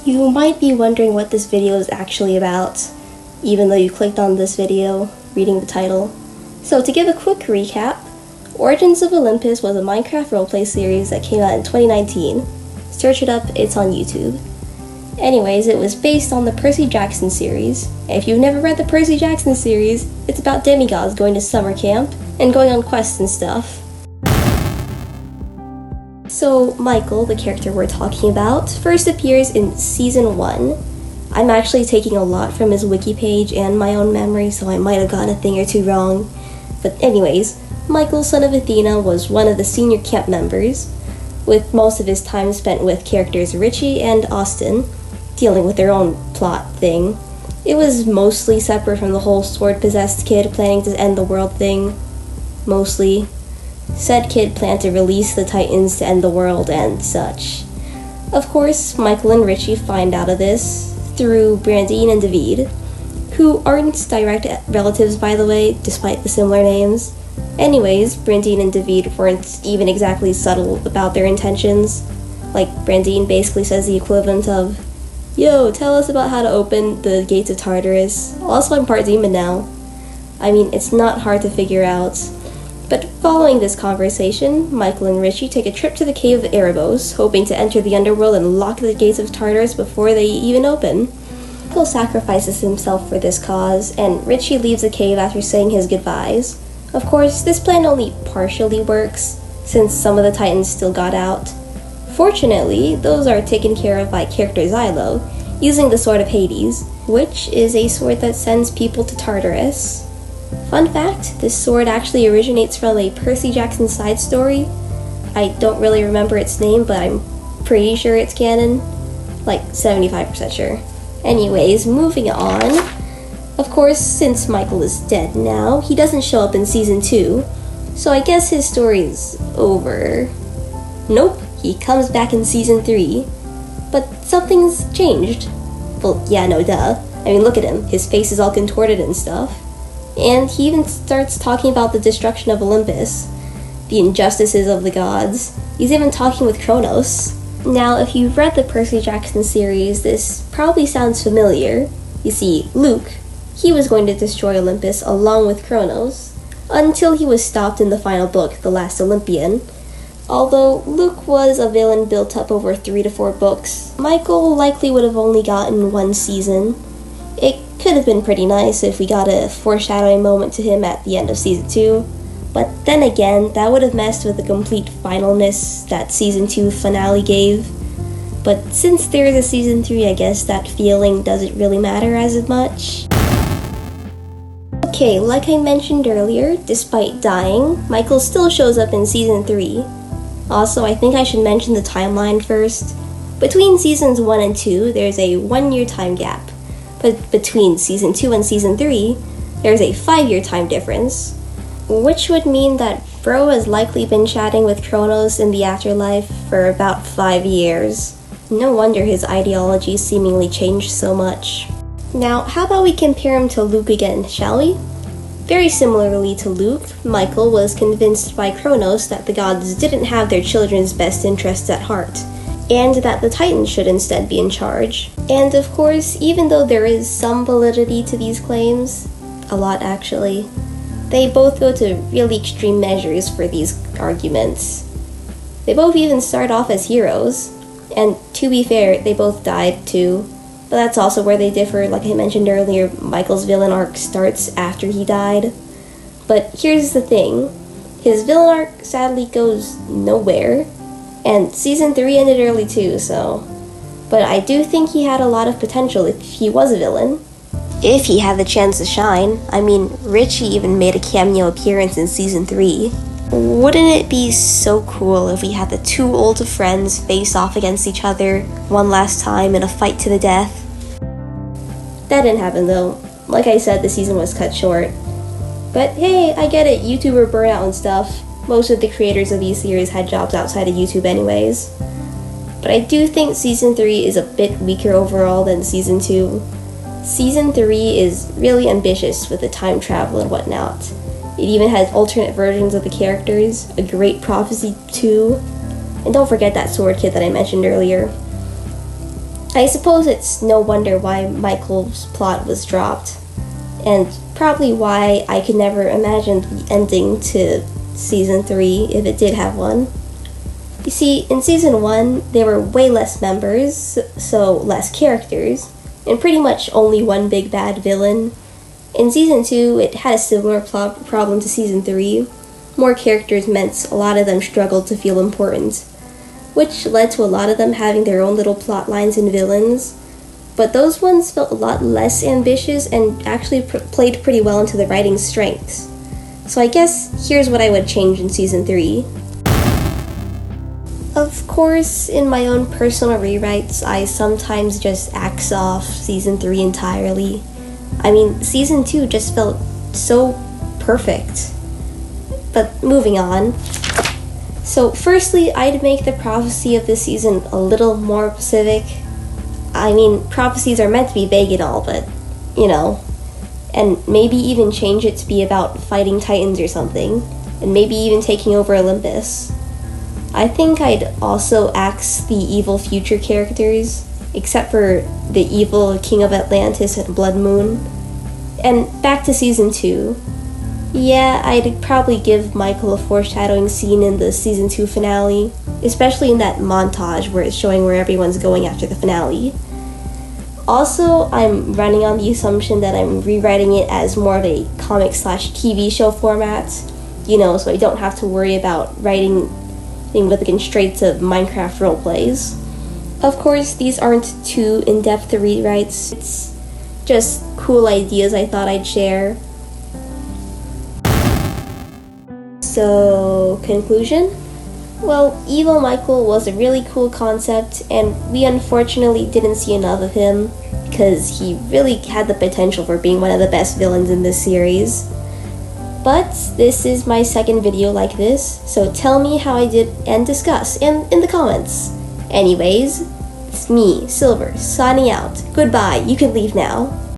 You might be wondering what this video is actually about, even though you clicked on this video, reading the title. So to give a quick recap, Origins of Olympus was a Minecraft roleplay series that came out in 2019. Search it up, it's on YouTube. Anyways, it was based on the Percy Jackson series. If you've never read the Percy Jackson series, it's about demigods going to summer camp and going on quests and stuff. So, Micheal, the character we're talking about, first appears in Season 1. I'm actually taking a lot from his wiki page and my own memory, so I might have gotten a thing or two wrong. But anyways, Micheal, son of Athena, was one of the senior camp members, with most of his time spent with characters Richie and Austin, dealing with their own plot thing. It was mostly separate from the whole sword-possessed kid planning to end the world thing. Mostly. Said kid planned to release the Titans to end the world and such. Of course, Micheal and Richie find out of this through Brandine and David, who aren't direct relatives, by the way, despite the similar names. Anyways, Brandine and David weren't even exactly subtle about their intentions. Like, Brandine basically says the equivalent of, "Yo, tell us about how to open the gates of Tartarus. Also, I'm part demon now." I mean, it's not hard to figure out. But following this conversation, Micheal and Richie take a trip to the cave of Erebos, hoping to enter the underworld and lock the gates of Tartarus before they even open. Micheal sacrifices himself for this cause, and Richie leaves the cave after saying his goodbyes. Of course, this plan only partially works, since some of the Titans still got out. Fortunately, those are taken care of by character Xylo, using the Sword of Hades, which is a sword that sends people to Tartarus. Fun fact, this sword actually originates from a Percy Jackson side story. I don't really remember its name, but I'm pretty sure it's canon. Like, 75% sure. Anyways, moving on. Of course, since Micheal is dead now, he doesn't show up in Season 2, so I guess his story's over. Nope, he comes back in Season 3, but something's changed. Well, yeah, no duh. I mean, look at him, his face is all contorted and stuff. And he even starts talking about the destruction of Olympus, the injustices of the gods. He's even talking with Kronos. Now, if you've read the Percy Jackson series, this probably sounds familiar. You see, Luke, he was going to destroy Olympus along with Kronos, until he was stopped in the final book, The Last Olympian. Although Luke was a villain built up over 3 to 4 books, Micheal likely would have only gotten 1 season. It could have been pretty nice if we got a foreshadowing moment to him at the end of Season 2, but then again, that would have messed with the complete finalness that Season 2 finale gave. But since there is a Season 3, I guess that feeling doesn't really matter as much. Okay, like I mentioned earlier, despite dying, Micheal still shows up in Season 3. Also, I think I should mention the timeline first. Between Seasons 1 and 2, there's a 1-year time gap. But between Season 2 and Season 3, there's a 5-year time difference, which would mean that Bro has likely been chatting with Kronos in the afterlife for about 5 years. No wonder his ideology seemingly changed so much. Now, how about we compare him to Luke again, shall we? Very similarly to Luke, Micheal was convinced by Kronos that the gods didn't have their children's best interests at heart, and that the Titans should instead be in charge. And of course, even though there is some validity to these claims, a lot actually, they both go to really extreme measures for these arguments. They both even start off as heroes, and to be fair, they both died too. But that's also where they differ. Like I mentioned earlier, Michael's villain arc starts after he died. But here's the thing, his villain arc sadly goes nowhere. And Season 3 ended early too, so... But I do think he had a lot of potential if he was a villain. If he had the chance to shine. I mean, Richie even made a cameo appearance in Season 3. Wouldn't it be so cool if we had the 2 old friends face off against each other one last time in a fight to the death? That didn't happen though. Like I said, the season was cut short. But hey, I get it, YouTuber burnout and stuff. Most of the creators of these series had jobs outside of YouTube anyways. But I do think Season 3 is a bit weaker overall than Season 2. Season 3 is really ambitious with the time travel and whatnot. It even has alternate versions of the characters, a great prophecy too, and don't forget that sword kit that I mentioned earlier. I suppose it's no wonder why Micheal's plot was dropped, and probably why I could never imagine the ending to Season 3 if it did have one. You see, in Season 1, there were way less members, so less characters, and pretty much only one big bad villain. In Season 2, it had a similar plot problem to Season 3. More characters meant a lot of them struggled to feel important, which led to a lot of them having their own little plot lines and villains. But those ones felt a lot less ambitious and actually played pretty well into the writing's strengths. So I guess here's what I would change in Season 3. Of course, in my own personal rewrites, I sometimes just axe off Season 3 entirely. I mean, Season 2 just felt so perfect. But moving on. So firstly, I'd make the prophecy of this season a little more specific. I mean, prophecies are meant to be vague and all, but, you know. And maybe even change it to be about fighting titans or something. And maybe even taking over Olympus. I think I'd also axe the evil future characters, except for the evil King of Atlantis and Blood Moon. And back to Season 2. Yeah, I'd probably give Micheal a foreshadowing scene in the Season 2 finale, especially in that montage where it's showing where everyone's going after the finale. Also, I'm running on the assumption that I'm rewriting it as more of a comic/TV show format, so I don't have to worry about writing with the constraints of Minecraft roleplays. Of course, these aren't too in-depth rewrites, it's just cool ideas I thought I'd share. So, conclusion? Well, Evil Micheal was a really cool concept, and we unfortunately didn't see enough of him, because he really had the potential for being one of the best villains in this series. But this is my second video like this, so tell me how I did and discuss in the comments. Anyways, it's me, Silver, signing out. Goodbye, you can leave now.